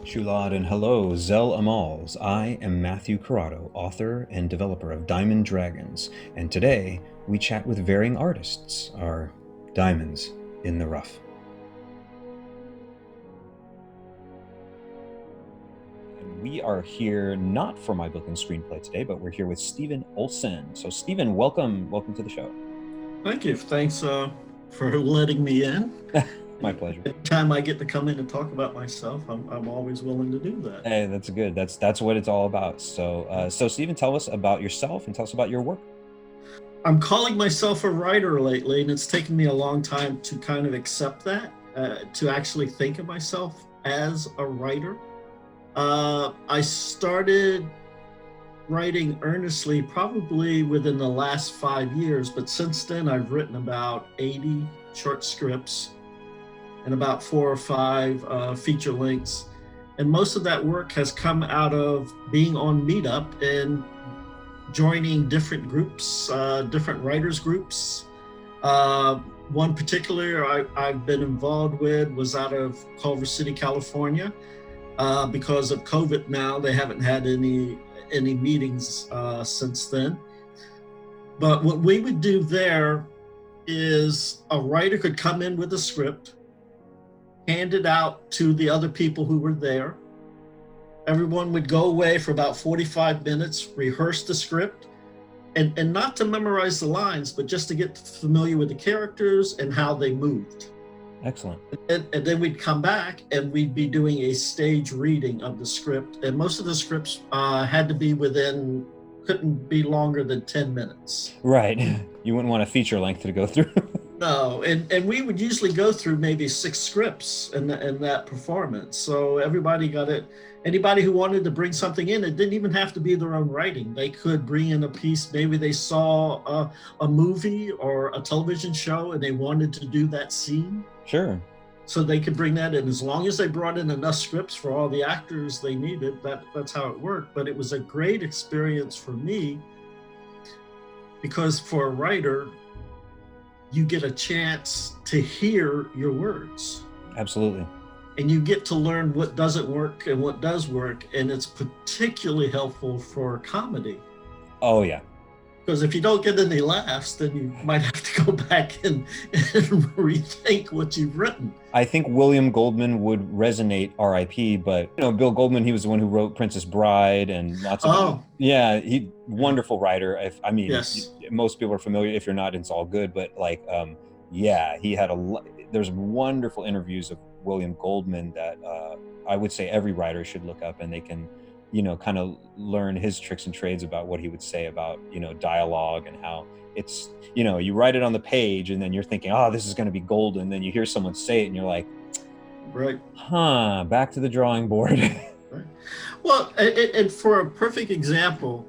Shulodd and hello, Zell Amals. I am Matthew Carauddo, author and developer of Diamond Dragons, and today we chat with varying artists, our diamonds in the rough. And we are here not for my book and screenplay today, but we're here with Stephen Olson. So Stephen, welcome to the show. Thank you. Thanks for letting me in. My pleasure. Anytime I get to come in and talk about myself, I'm always willing to do that. Hey, that's good. That's what it's all about. So Stephen, tell us about yourself and tell us about your work. I'm calling myself a writer lately, and it's taken me a long time to kind of accept that, to actually think of myself as a writer. I started writing earnestly probably within the last 5 years, but since then I've written about 80 short scripts and about 4 or 5 feature lengths. And most of that work has come out of being on Meetup and joining different groups, different writers groups. One particular I've been involved with was out of Culver City, California. Because of COVID now, they haven't had any meetings since then. But what we would do there is a writer could come in with a script, hand it out to the other people who were there. Everyone would go away for about 45 minutes, rehearse the script, and not to memorize the lines, but just to get familiar with the characters and how they moved. Excellent. And then we'd come back and we'd be doing a stage reading of the script. And most of the scripts had to be couldn't be longer than 10 minutes. Right. You wouldn't want a feature length to go through. No, and we would usually go through maybe 6 scripts in that performance. So everybody got it. Anybody who wanted to bring something in, it didn't even have to be their own writing. They could bring in a piece. Maybe they saw a movie or a television show and they wanted to do that scene. Sure. So they could bring that in. As long as they brought in enough scripts for all the actors they needed, that's how it worked. But it was a great experience for me because for a writer, you get a chance to hear your words. Absolutely. And you get to learn what doesn't work and what does work. And it's particularly helpful for comedy. Oh, yeah. Because if you don't get any laughs, then you might have to go back and rethink what you've written. I think William Goldman would resonate, RIP, but Bill Goldman, he was the one who wrote Princess Bride and lots of yeah, wonderful writer. Yes. Most people are familiar. If you're not, it's all good. But yeah, he had there's wonderful interviews of William Goldman that I would say every writer should look up, and they can kind of learn his tricks and trades about what he would say about, dialogue and how it's, you write it on the page and then you're thinking, oh, this is going to be golden. And then you hear someone say it and you're like, right. Back to the drawing board. Right. Well, and for a perfect example,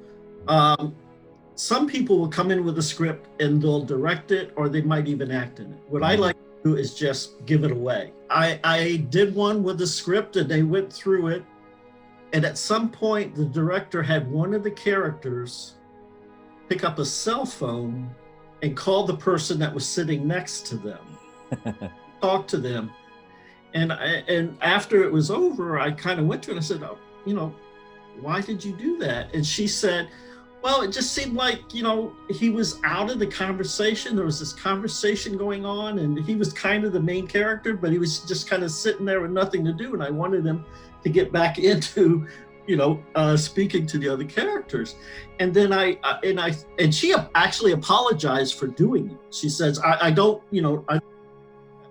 some people will come in with a script and they'll direct it or they might even act in it. What I like to do is just give it away. I did one with the script and they went through it. And at some point, the director had one of the characters pick up a cell phone and call the person that was sitting next to them, talk to them. And after it was over, I kind of went to her and I said, why did you do that? And she said, well, it just seemed like, he was out of the conversation. There was this conversation going on and he was kind of the main character, but he was just kind of sitting there with nothing to do. And I wanted him to get back into, speaking to the other characters. And then and she actually apologized for doing it. She says, I don't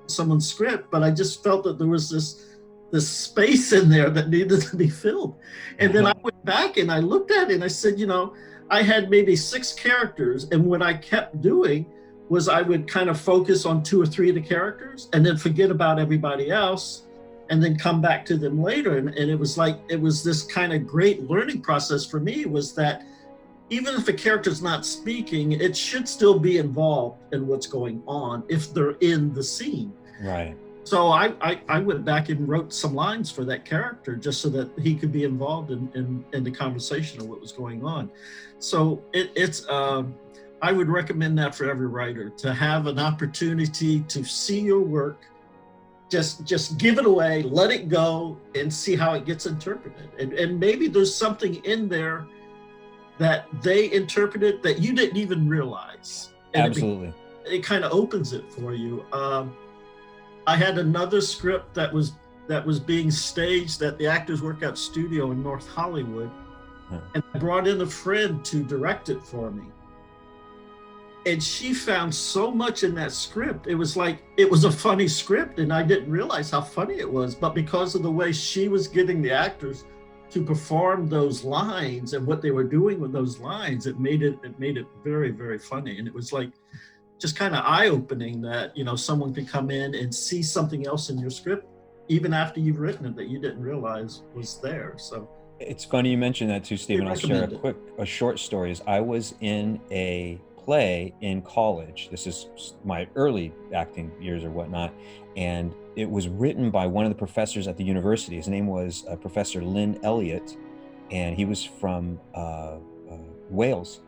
someone's script, but I just felt that there was this space in there that needed to be filled. And then I went back and I looked at it and I said, I had maybe 6 characters. And what I kept doing was I would kind of focus on 2 or 3 of the characters and then forget about everybody else and then come back to them later. And it was this kind of great learning process for me, was that even if a character's not speaking, it should still be involved in what's going on if they're in the scene. Right. So I went back and wrote some lines for that character just so that he could be involved in the conversation of what was going on. So I would recommend that for every writer, to have an opportunity to see your work just give it away, let it go, and see how it gets interpreted. And maybe there's something in there that they interpreted that you didn't even realize. And Absolutely. it kind of opens it for you. I had another script that was being staged at the Actors Workout Studio in North Hollywood, and I brought in a friend to direct it for me. And she found so much in that script. It was like, it was a funny script, and I didn't realize how funny it was. But because of the way she was getting the actors to perform those lines and what they were doing with those lines, it made it very, very funny. And it was like just kind of eye-opening that, you know, someone could come in and see something else in your script, even after you've written it, that you didn't realize was there. So it's funny you mentioned that too, Stephen. I'll share a short story. I was in a play in college. This is my early acting years or whatnot. And it was written by one of the professors at the university. His name was Professor Lynn Elliott, and he was from Wales.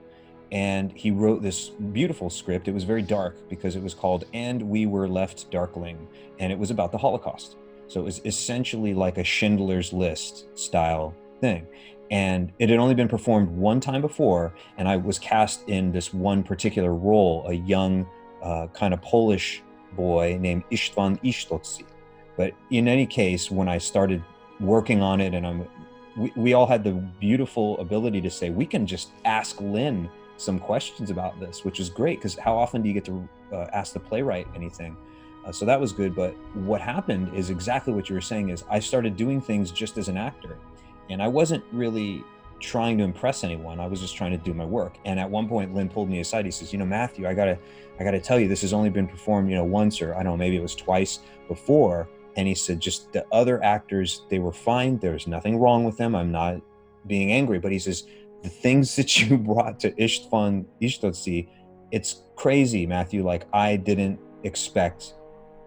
And he wrote this beautiful script. It was very dark because it was called And We Were Left Darkling. And it was about the Holocaust. So it was essentially like a Schindler's List style thing. And it had only been performed one time before, and I was cast in this one particular role, a young kind of Polish boy named Istvan Istocki. But in any case, when I started working on it, and we all had the beautiful ability to say, we can just ask Lynn some questions about this, which is great, because how often do you get to ask the playwright anything? So that was good. But what happened is exactly what you were saying, is I started doing things just as an actor. And I wasn't really trying to impress anyone. I was just trying to do my work. And at one point, Lynn pulled me aside. He says, you know, Matthew, I gotta tell you, this has only been performed, you know, once, or I don't know, maybe it was twice before. And he said, just the other actors, they were fine. There's nothing wrong with them. I'm not being angry. But he says, the things that you brought to Istvan Istocki, it's crazy, Matthew. Like, I didn't expect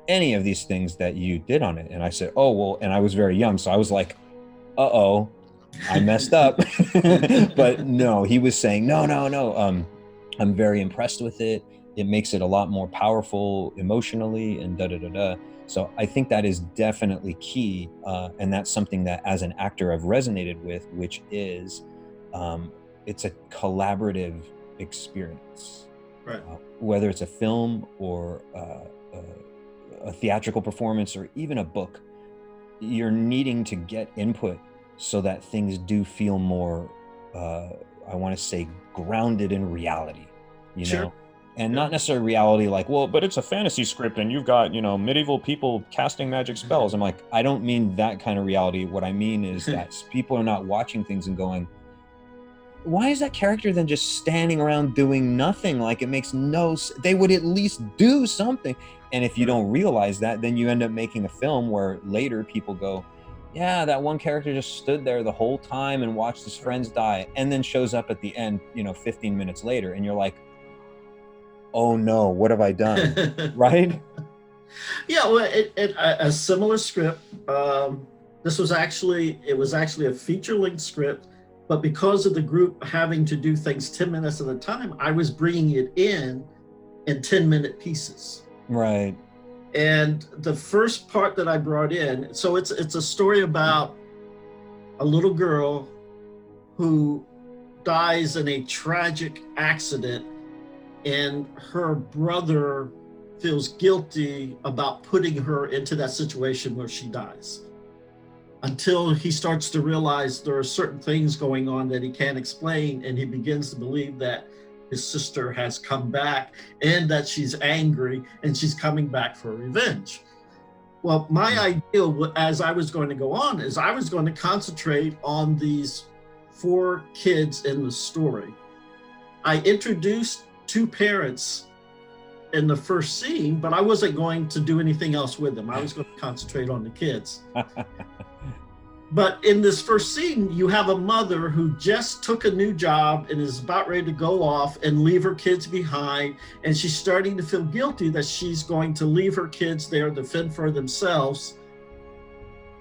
any of these things that you did on it. And I said, oh, well, and I was very young. So I was like, uh-oh, I messed up. But no, he was saying, no. I'm very impressed with it. It makes it a lot more powerful emotionally and da-da-da-da. So I think that is definitely key. And that's something that as an actor I've resonated with, which is it's a collaborative experience. Right. Whether it's a film or a theatrical performance or even a book, you're needing to get input so that things do feel more, I want to say, grounded in reality, you know? And not necessarily reality like, well, but it's a fantasy script and you've got, you know, medieval people casting magic spells. I'm like, I don't mean that kind of reality. What I mean is that people are not watching things and going, why is that character then just standing around doing nothing? Like, it makes no sense. They would at least do something. And if you don't realize that, then you end up making a film where later people go, yeah, that one character just stood there the whole time and watched his friends die, and then shows up at the end, you know, 15 minutes later, and you're like, oh no, what have I done? Right? Yeah, well, a similar script. This was actually a feature-length script, but because of the group having to do things 10 minutes at a time, I was bringing it in 10-minute pieces. Right. And the first part that I brought in, so it's a story about a little girl who dies in a tragic accident, and her brother feels guilty about putting her into that situation where she dies, until he starts to realize there are certain things going on that he can't explain, and he begins to believe that his sister has come back and that she's angry and she's coming back for revenge. Well, my idea as I was going to go on is I was going to concentrate on these 4 kids in the story. I introduced 2 parents in the first scene, but I wasn't going to do anything else with them. I was going to concentrate on the kids. But in this first scene, you have a mother who just took a new job and is about ready to go off and leave her kids behind. And she's starting to feel guilty that she's going to leave her kids there to fend for themselves.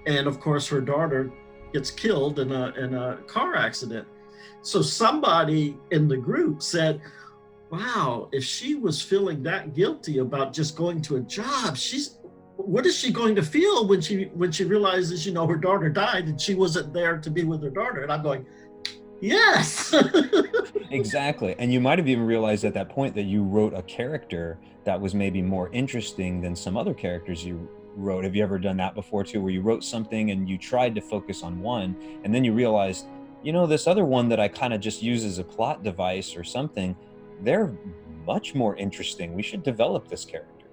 And of course, her daughter gets killed in a car accident. So somebody in the group said, wow, if she was feeling that guilty about just going to a job, what is she going to feel when she realizes, you know, her daughter died and she wasn't there to be with her daughter? And I'm going, yes. Exactly. And you might have even realized at that point that you wrote a character that was maybe more interesting than some other characters you wrote. Have you ever done that before too, where you wrote something and you tried to focus on one, and then you realized, you know, this other one that I kind of just use as a plot device or something, they're much more interesting. We should develop this character.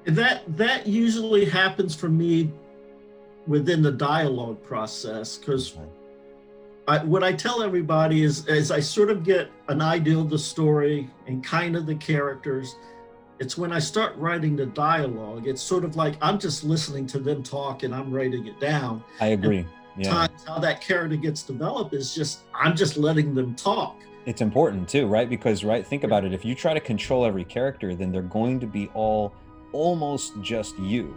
That usually happens for me within the dialogue process, because what I tell everybody is I sort of get an idea of the story and kind of the characters. It's when I start writing the dialogue, it's sort of like I'm just listening to them talk and I'm writing it down. I agree. Yeah. Times how that character gets developed is just, I'm just letting them talk. It's important too, right? Because, right, think about it. If you try to control every character, then they're going to be all almost just you.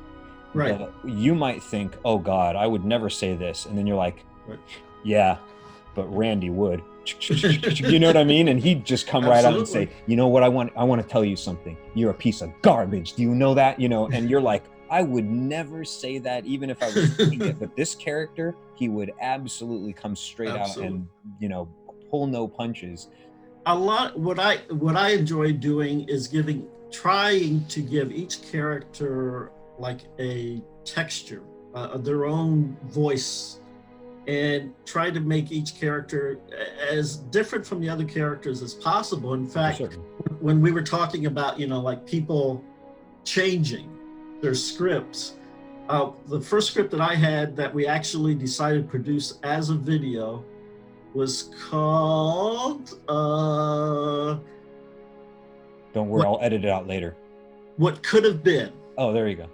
Right. You might think, oh God, I would never say this. And then you're like, right. Yeah, but Randy would. You know what I mean? And he'd just come right out and say, you know what, I want to tell you something. You're a piece of garbage. Do you know that? You know, and you're like, I would never say that even if I was thinking it. But this character, he would absolutely come straight out and, you know, pull no punches. A lot, what I enjoy doing is trying to give each character like a texture, their own voice, and try to make each character as different from the other characters as possible. In fact, when we were talking about, you know, like people changing their scripts, the first script that I had that we actually decided to produce as a video was called don't worry, I'll edit it out later. What Could Have Been. Oh, there you go.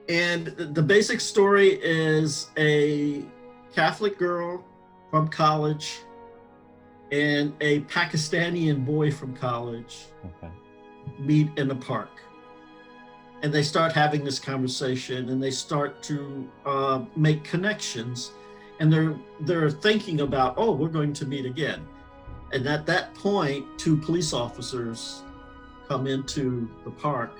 And the basic story is a Catholic girl from college and a Pakistani boy from college meet in a park. And they start having this conversation and they start to make connections. And they're thinking about, oh, we're going to meet again. And at that point, two police officers come into the park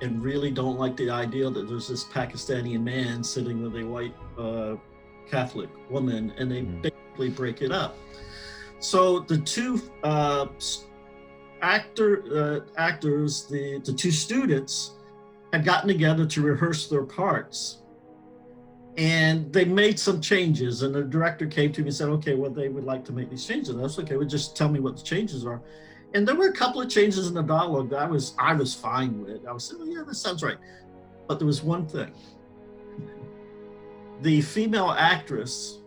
and really don't like the idea that there's this Pakistani man sitting with a white Catholic woman, and they basically break it up. So the two actors, the two students, had gotten together to rehearse their parts. And they made some changes, and the director came to me and said, okay, well, they would like to make these changes. And I was okay, well, just tell me what the changes are. And there were a couple of changes in the dialogue that I was fine with. I was saying, yeah, that sounds right. But there was one thing. The female actress,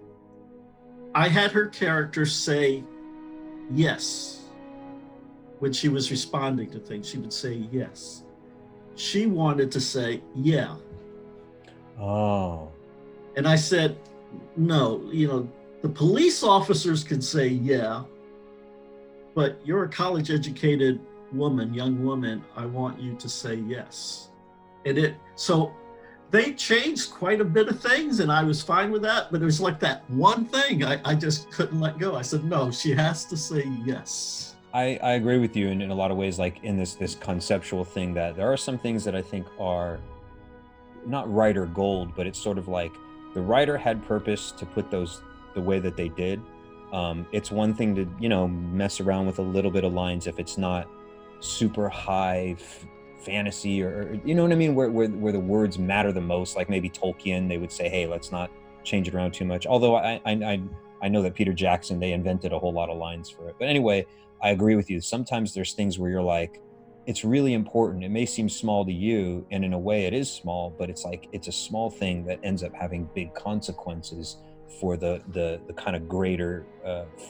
I had her character say yes. When she was responding to things, she would say yes. She wanted to say, yeah. Oh. And I said, no, you know, the police officers can say, yeah, but you're a college educated woman, young woman. I want you to say yes. So they changed quite a bit of things and I was fine with that, but it was like that one thing I just couldn't let go. I said, no, she has to say yes. I agree with you in a lot of ways, like in this conceptual thing, that there are some things that I think are not writer gold, but it's sort of like the writer had purpose to put those the way that they did. It's one thing to, you know, mess around with a little bit of lines if it's not super high fantasy or you know what I mean, where the words matter the most. Like maybe Tolkien, they would say, hey, let's not change it around too much. Although I know that Peter Jackson, they invented a whole lot of lines for it. But anyway, I agree with you. Sometimes there's things where you're like, it's really important. It may seem small to you, and in a way it is small, but it's like, it's a small thing that ends up having big consequences for the kind of greater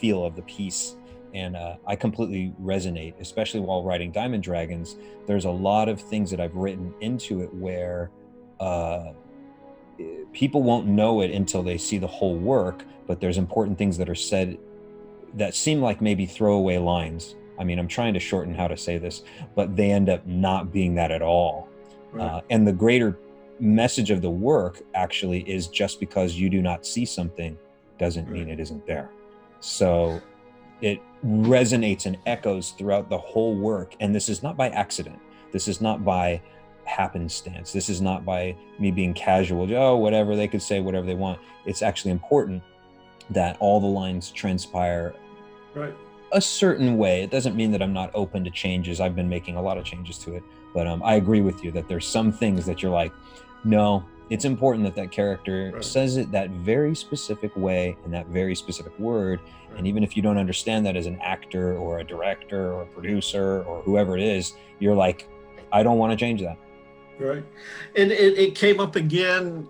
feel of the piece. And I completely resonate, especially while writing Diamond Dragons. There's a lot of things that I've written into it where people won't know it until they see the whole work, but there's important things that are said that seem like maybe throwaway lines. I mean, I'm trying to shorten how to say this, but they end up not being that at all. Right. And the greater message of the work actually is, just because you do not see something doesn't mean it isn't there. So it resonates and echoes throughout the whole work. And this is not by accident. This is not by happenstance. This is not by me being casual, oh, whatever, they could say whatever they want. It's actually important that all the lines transpire a certain way. It doesn't mean that I'm not open to changes. I've been making a lot of changes to it, but I agree with you that there's some things that you're like, no, it's important that that character says it that very specific way in that very specific word. And even if you don't understand that as an actor or a director or a producer or whoever it is, you're like, I don't want to change that. Right. And it came up again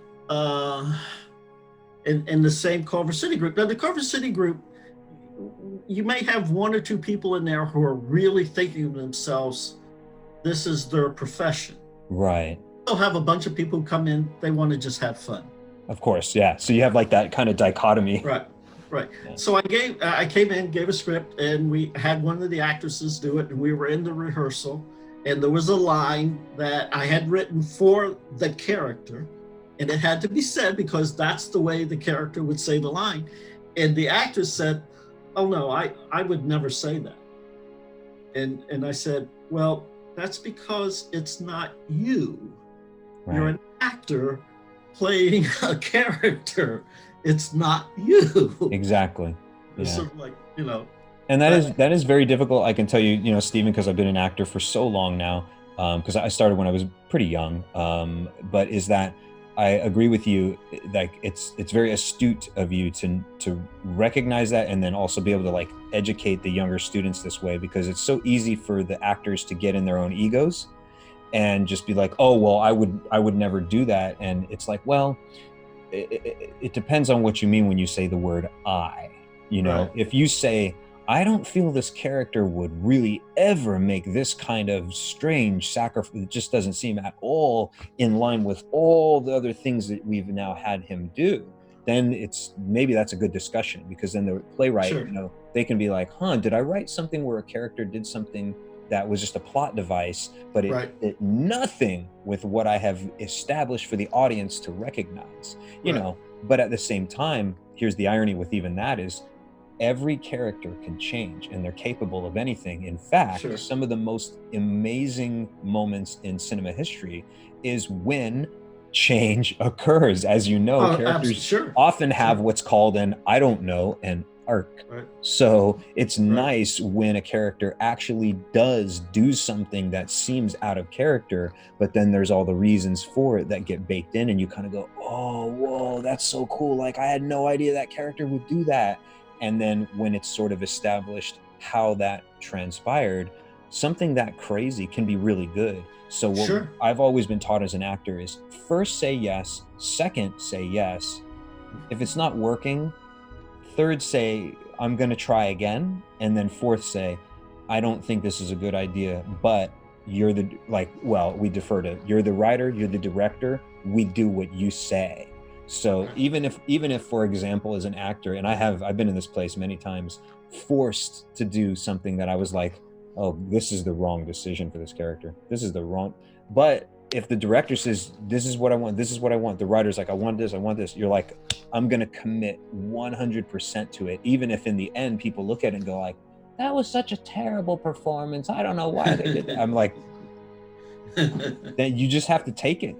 in the same Culver City group. Now, the Culver City group, you may have one or two people in there who are really thinking of themselves, this is their profession. Right. You'll have a bunch of people who come in, they want to just have fun. Of course, yeah. So you have like that kind of dichotomy. Right. Yeah. So I came in, gave a script, and we had one of the actresses do it, and we were in the rehearsal, and there was a line that I had written for the character, and it had to be said because that's the way the character would say the line. And the actress said, oh no, I would never say that. And I said, well, that's because it's not you. Right. You're an actor playing a character. It's not you. Exactly. It's sort of like, you know. And that is very difficult. I can tell you, you know, Stephen, because I've been an actor for so long now, because I started when I was pretty young. But is that I agree with you, like it's very astute of you to recognize that and then also be able to like educate the younger students this way, because it's so easy for the actors to get in their own egos and just be like, oh, well, I would never do that. And it's like, well, it depends on what you mean when you say the word I, you know. Right. If you say, I don't feel this character would really ever make this kind of strange sacrifice, it just doesn't seem at all in line with all the other things that we've now had him do, then maybe that's a good discussion, because then the playwright, you know, they can be like, did I write something where a character did something that was just a plot device, but it did nothing with what I have established for the audience to recognize, you know. But at the same time, here's the irony with even that is, every character can change and they're capable of anything. In fact, some of the most amazing moments in cinema history is when change occurs. As you know, characters often have what's called an arc. So it's nice when a character actually does do something that seems out of character, but then there's all the reasons for it that get baked in, and you kind of go, oh, whoa, that's so cool. Like, I had no idea that character would do that. And then when it's sort of established how that transpired, something that crazy can be really good. So what I've always been taught as an actor is, first say yes, second say yes. If it's not working, third say, I'm going to try again. And then fourth say, I don't think this is a good idea, but you're we defer to, you're the writer, you're the director, we do what you say. So even if, for example, as an actor, and I've been in this place many times, forced to do something that I was like, oh, this is the wrong decision for this character. This is the wrong. But if the director says, this is what I want, this is what I want, the writer's like, I want this, you're like, I'm going to commit 100% to it. Even if in the end, people look at it and go like, that was such a terrible performance. I don't know why they did that. I'm like, then you just have to take it,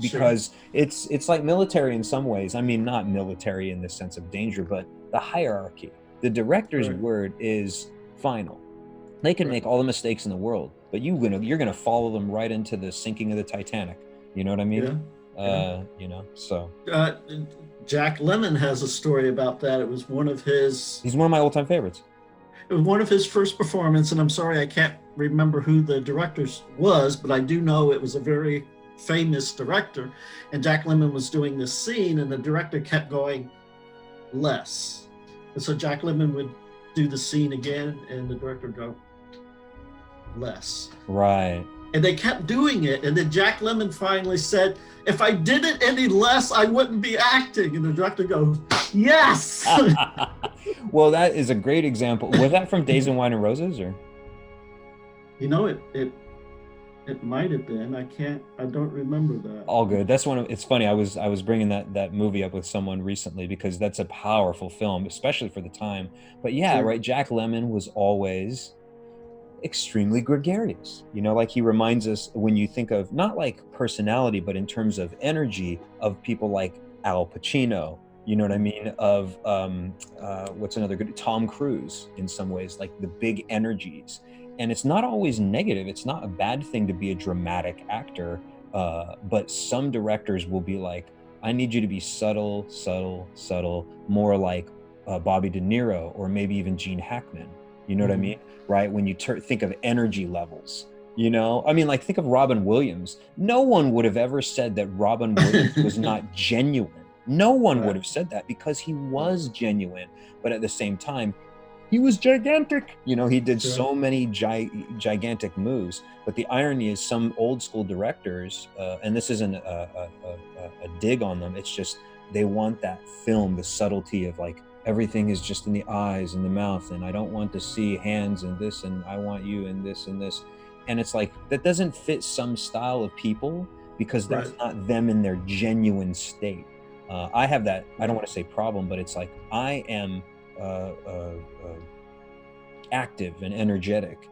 because it's like military in some ways. I mean, not military in the sense of danger, but the hierarchy. The director's word is final. They can make all the mistakes in the world, but you're gonna follow them right into the sinking of the Titanic. You know what I mean? You know, so. Jack Lemmon has a story about that. It was one of his. He's one of my all-time favorites. It was one of his first performances, and I'm sorry I can't remember who the director was, but I do know it was a very famous director. And Jack Lemmon was doing this scene, and the director kept going, less. And so Jack Lemmon would do the scene again, and the director would go, less. Right. And they kept doing it, and then Jack Lemmon finally said, if I did it any less, I wouldn't be acting. And the director goes, yes! Well, that is a great example. Was that from Days of Wine and Roses, or? You know, it might have been. I don't remember that. All good. That's it's funny. I was bringing that movie up with someone recently, because that's a powerful film, especially for the time. But yeah, right. Jack Lemmon was always extremely gregarious. You know, like he reminds us, when you think of not like personality, but in terms of energy, of people like Al Pacino. You know what I mean? Of what's another good, Tom Cruise, in some ways, like the big energies. And it's not always negative. It's not a bad thing to be a dramatic actor. But some directors will be like, I need you to be subtle, subtle, subtle, more like Bobby De Niro, or maybe even Gene Hackman. You know what I mean? Right? When you think of energy levels, you know, I mean, like, think of Robin Williams. No one would have ever said that Robin Williams was not genuine. No one would have said that, because he was genuine. But at the same time, he was gigantic. You know, he did so many gigantic moves. But the irony is, some old school directors, and this isn't a dig on them, it's just they want that film, the subtlety of like, everything is just in the eyes and the mouth, and I don't want to see hands and this, and I want you and this and this. And it's like, that doesn't fit some style of people, because that's not them in their genuine state. I have that, I don't want to say problem, but it's like, I am active and energetic,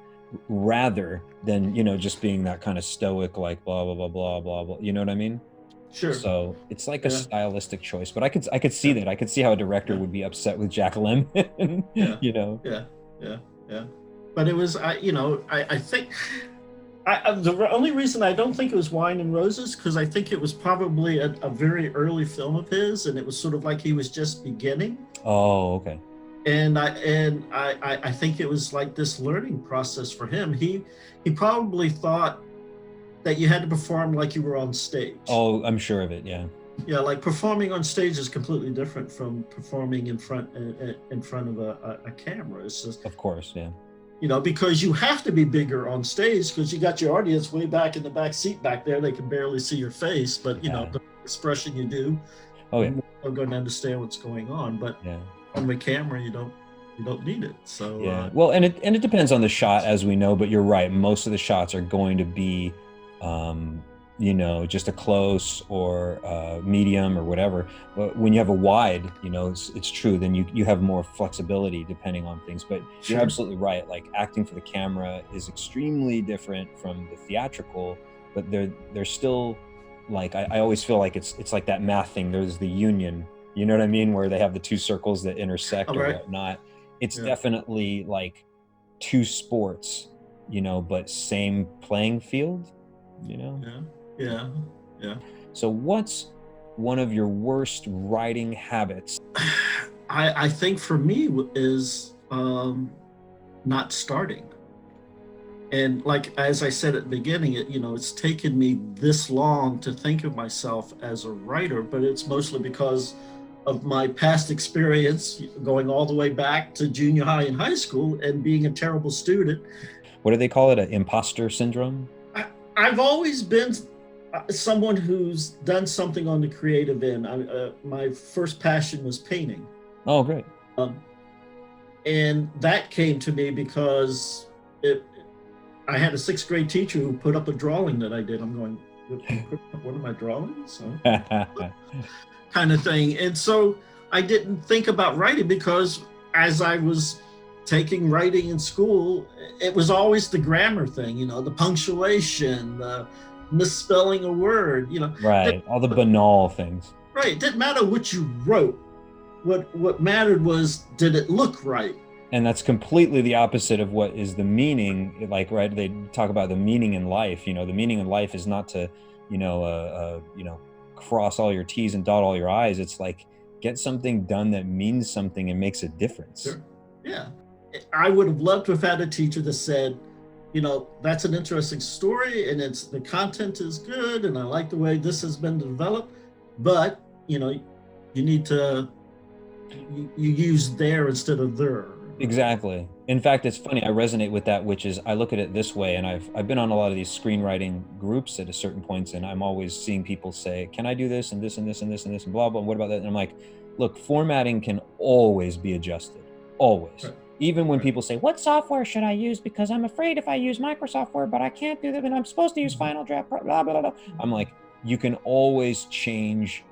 rather than, you know, just being that kind of stoic, like blah blah blah blah blah blah. You know what I mean? Sure. So it's like a stylistic choice. But I could see that. I could see how a director would be upset with Jack Lemmon. You know? Yeah. But it was, I think. The only reason I don't think it was Wine and Roses, because I think it was probably a very early film of his, and it was sort of like he was just beginning. Oh, okay. And I think it was like this learning process for him. He probably thought that you had to perform like you were on stage. Oh, I'm sure of it. Yeah. Yeah, like performing on stage is completely different from performing in front of a camera. It's just, of course, yeah. You know, because you have to be bigger on stage, because you got your audience way back in the back seat back there. They can barely see your face, but you know, the expression you do, they're going to understand what's going on. But on the camera, you don't need it. So well, and it depends on the shot, as we know. But you're right, most of the shots are going to be, you know, just a close or medium or whatever. But when you have a wide, you know, it's true, then you have more flexibility depending on things. But you're absolutely right. Like, acting for the camera is extremely different from the theatrical, but they're still, like, I always feel like it's like that math thing. There's the union, you know what I mean, where they have the two circles that intersect or whatnot. It's definitely like two sports, you know, but same playing field, you know? Yeah. So what's one of your worst writing habits? I think for me is not starting. And like, as I said at the beginning, it's taken me this long to think of myself as a writer, but it's mostly because of my past experience, going all the way back to junior high and high school and being a terrible student. What do they call it? An imposter syndrome? I've always been someone who's done something on the creative end. My first passion was painting. Oh, great. And that came to me because I had a sixth grade teacher who put up a drawing that I did. I'm going, what are my drawings? Kind of thing. And so I didn't think about writing, because as I was taking writing in school, it was always the grammar thing, you know, the punctuation, the misspelling a word, you know. Right, all the banal things. Right, it didn't matter what you wrote. What mattered was, did it look right? And that's completely the opposite of what is the meaning. Like, right, they talk about the meaning in life. You know, the meaning in life is not to, cross all your T's and dot all your I's. It's like, get something done that means something and makes a difference. Sure. Yeah. I would have loved to have had a teacher that said, you know, that's an interesting story, and the content is good, and I like the way this has been developed, but, you know, you need to, you use there instead of there. Exactly. In fact, it's funny, I resonate with that, which is, I look at it this way, and I've been on a lot of these screenwriting groups at a certain points, and I'm always seeing people say, can I do this and this and this and this and this and blah, blah, and what about that? And I'm like, look, formatting can always be adjusted. Always. Right. Even when people say, what software should I use? Because I'm afraid if I use Microsoft Word, but I can't do that, and I'm supposed to use Final Draft, blah, blah, blah, blah. I'm like, you can always change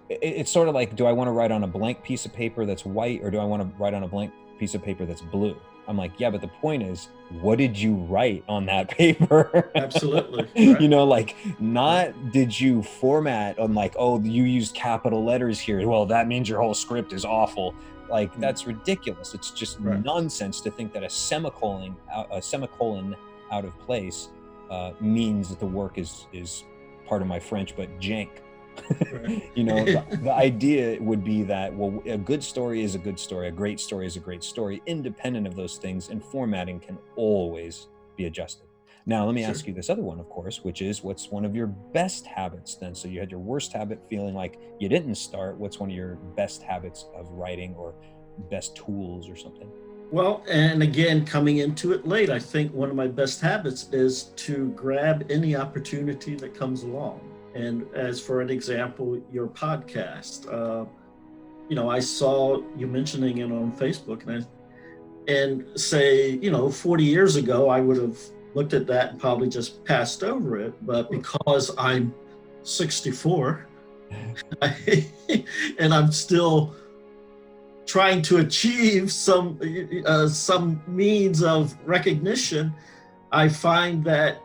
it's sort of like, do I want to write on a blank piece of paper that's white, or do I want to write on a blank piece of paper that's blue? I'm like, yeah, but the point is, what did you write on that paper? Absolutely. You know, like, not did you format on like, oh, you used capital letters here, well, that means your whole script is awful. Like, that's ridiculous. It's just nonsense to think that a semicolon out of place means that the work is part of my French, but jank. You know, the idea would be that, well, a good story is a good story, a great story is a great story, independent of those things, and formatting can always be adjusted. Now, let me ask you this other one, of course, which is, what's one of your best habits then? So you had your worst habit, feeling like you didn't start. What's one of your best habits of writing, or best tools or something? Well, and again, coming into it late, I think one of my best habits is to grab any opportunity that comes along. And as for an example, your podcast, you know, I saw you mentioning it on Facebook, and say, you know, 40 years ago, I would have looked at that and probably just passed over it. But because I'm 64 and I'm still trying to achieve some means of recognition, I find that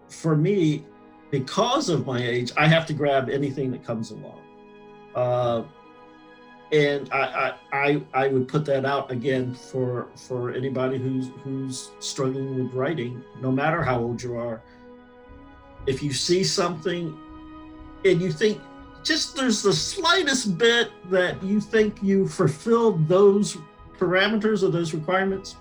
for me, because of my age, I have to grab anything that comes along. And I would put that out again for anybody who's struggling with writing, no matter how old you are. If you see something and you think just there's the slightest bit that you think you fulfilled those parameters or those requirements,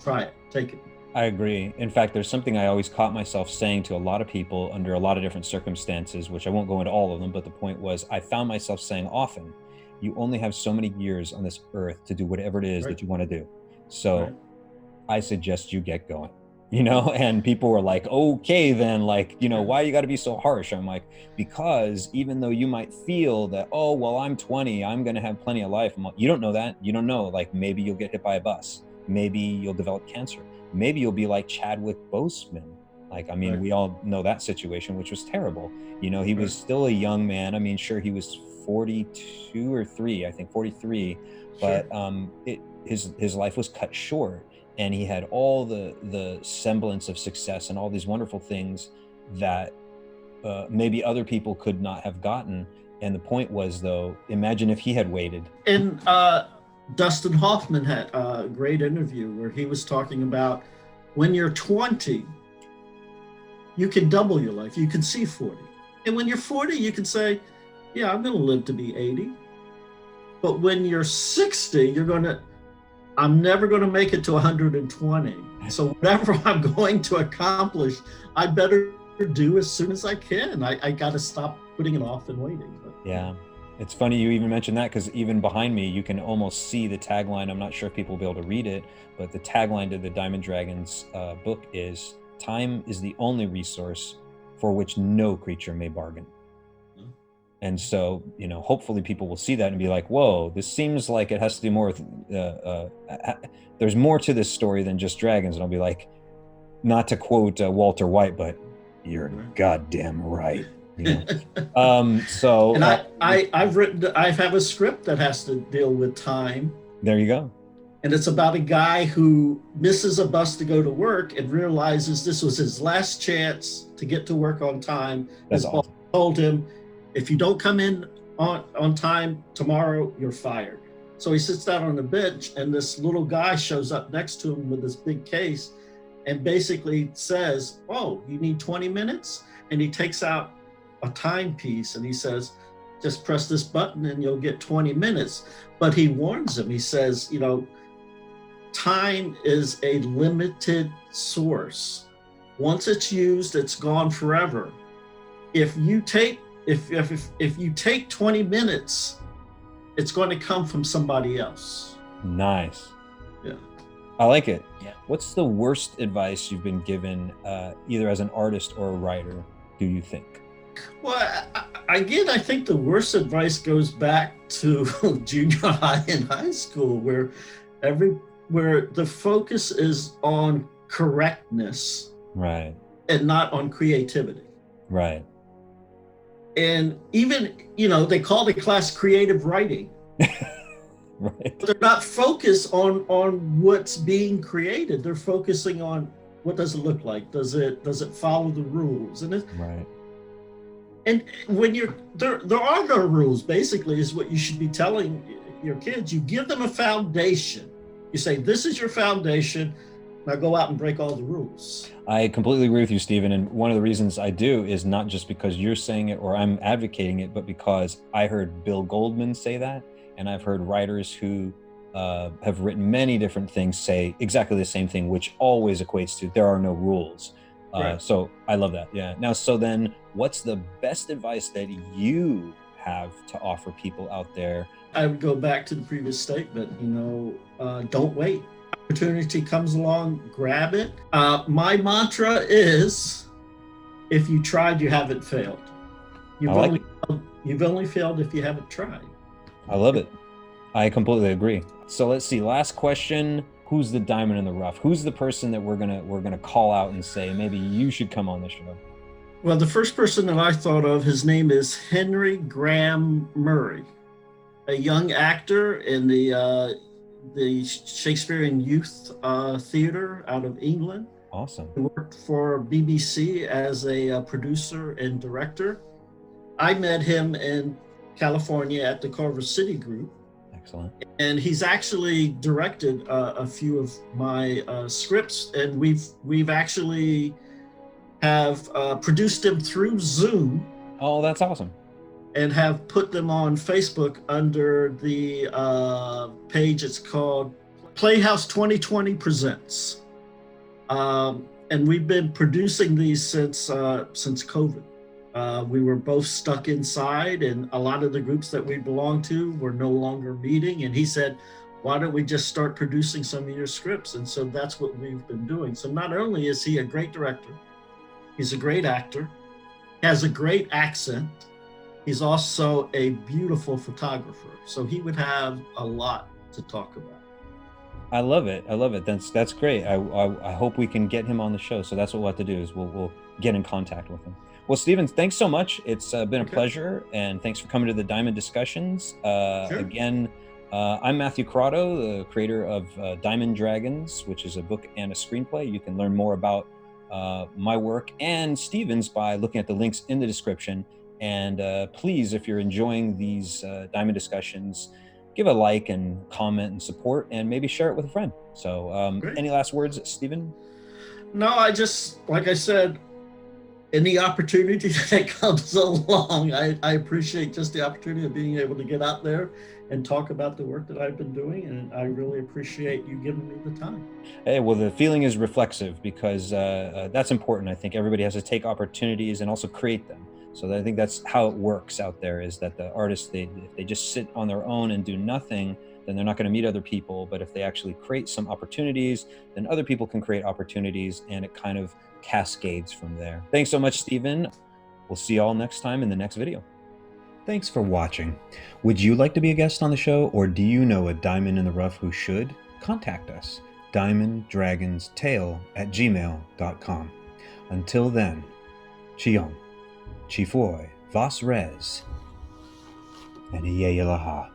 try it, take it. I agree. In fact, there's something I always caught myself saying to a lot of people under a lot of different circumstances, which I won't go into all of them, but the point was, I found myself saying often, you only have so many years on this earth to do whatever it is that you want to do. So I suggest you get going, you know? And people were like, okay, then, like, you know, why you got to be so harsh? I'm like, because even though you might feel that, oh, well, I'm 20, I'm going to have plenty of life. I'm like, you don't know that. You don't know. Like, maybe you'll get hit by a bus. Maybe you'll develop cancer. Maybe you'll be like Chadwick Boseman. Like, I mean, we all know that situation, which was terrible. You know, he was still a young man. I mean, sure, he was 42 or 3, I think 43, but his life was cut short, and he had all the semblance of success and all these wonderful things that maybe other people could not have gotten. And the point was, though, imagine if he had waited. And Dustin Hoffman had a great interview where he was talking about, when you're 20, you can double your life. You can see 40. And when you're 40, you can say, yeah, I'm going to live to be 80. But when you're 60, I'm never going to make it to 120. So whatever I'm going to accomplish, I better do as soon as I can. I got to stop putting it off and waiting. Yeah. It's funny you even mentioned that, because even behind me, you can almost see the tagline. I'm not sure if people will be able to read it, but the tagline to the Diamond Dragons book is, "Time is the only resource for which no creature may bargain." And so, you know, hopefully people will see that and be like, whoa, this seems like it has to do more with, there's more to this story than just dragons. And I'll be like, not to quote Walter White, but you're goddamn right. You know? So, and I have a script that has to deal with time. There you go. And it's about a guy who misses a bus to go to work and realizes this was his last chance to get to work on time. That's awesome. Told him, if you don't come in on time tomorrow, you're fired. So he sits down on the bench, and this little guy shows up next to him with this big case and basically says, oh, you need 20 minutes? And he takes out a timepiece and he says, just press this button and you'll get 20 minutes. But he warns him, he says, you know, time is a limited source. Once it's used, it's gone forever. If you take 20 minutes, it's going to come from somebody else. Nice. Yeah. I like it. Yeah. What's the worst advice you've been given, either as an artist or a writer, do you think? Well, again, I think the worst advice goes back to junior high and high school, where the focus is on correctness, right, and not on creativity. Right. And even, you know, they call the class creative writing. Right. They're not focused on what's being created. They're focusing on what does it look like? Does it follow the rules? Right. And when there are no rules, basically, is what you should be telling your kids. You give them a foundation. You say, this is your foundation. Now go out and break all the rules. I completely agree with you, Stephen. And one of the reasons I do is not just because you're saying it or I'm advocating it, but because I heard Bill Goldman say that. And I've heard writers who have written many different things say exactly the same thing, which always equates to there are no rules. Right. So I love that. Yeah. Now, so then what's the best advice that you have to offer people out there? I would go back to the previous statement, don't wait. Opportunity comes along, grab it. My mantra is, if you tried, you haven't failed. You've only failed if you haven't tried. I love it. I completely agree. So let's see. Last question. Who's the diamond in the rough? Who's the person that we're gonna call out and say, maybe you should come on the show? Well, the first person that I thought of, his name is Henry Graham Murray, a young actor in the Shakespearean Youth Theatre out of England. Awesome. He worked for BBC as a producer and director. I met him in California at the Culver City Group. Excellent. And he's actually directed a few of my scripts, and we've actually have produced them through Zoom. Oh, that's awesome. And have put them on Facebook under the page. It's called Playhouse 2020 Presents. And we've been producing these since COVID. We were both stuck inside, and a lot of the groups that we belonged to were no longer meeting. And he said, why don't we just start producing some of your scripts? And so that's what we've been doing. So not only is he a great director, he's a great actor, has a great accent, he's also a beautiful photographer. So he would have a lot to talk about. I love it. I love it. That's great. I hope we can get him on the show. So that's what we'll have to do is we'll get in contact with him. Well, Stephen, thanks so much. It's been a pleasure, and thanks for coming to the Diamond Discussions. Sure. Again, I'm Matthew Carauddo, the creator of Diamond Dragons, which is a book and a screenplay. You can learn more about my work and Stephen's by looking at the links in the description. And please, if you're enjoying these Diamond Discussions, give a like and comment and support, and maybe share it with a friend. So any last words, Stephen? No, I just, like I said, any opportunity that comes along, I appreciate just the opportunity of being able to get out there and talk about the work that I've been doing. And I really appreciate you giving me the time. Hey, well, the feeling is reflexive because that's important. I think everybody has to take opportunities and also create them. So I think that's how it works out there, is that the artists, if they just sit on their own and do nothing, then they're not going to meet other people. But if they actually create some opportunities, then other people can create opportunities, and it kind of cascades from there. Thanks so much, Stephen. We'll see you all next time in the next video. Thanks for watching. Would you like to be a guest on the show, or do you know a diamond in the rough who should? Contact us, DiamondDragonsTale@gmail.com. Until then, Chiong, Chifoy, Vas Res, and Iyayalaha.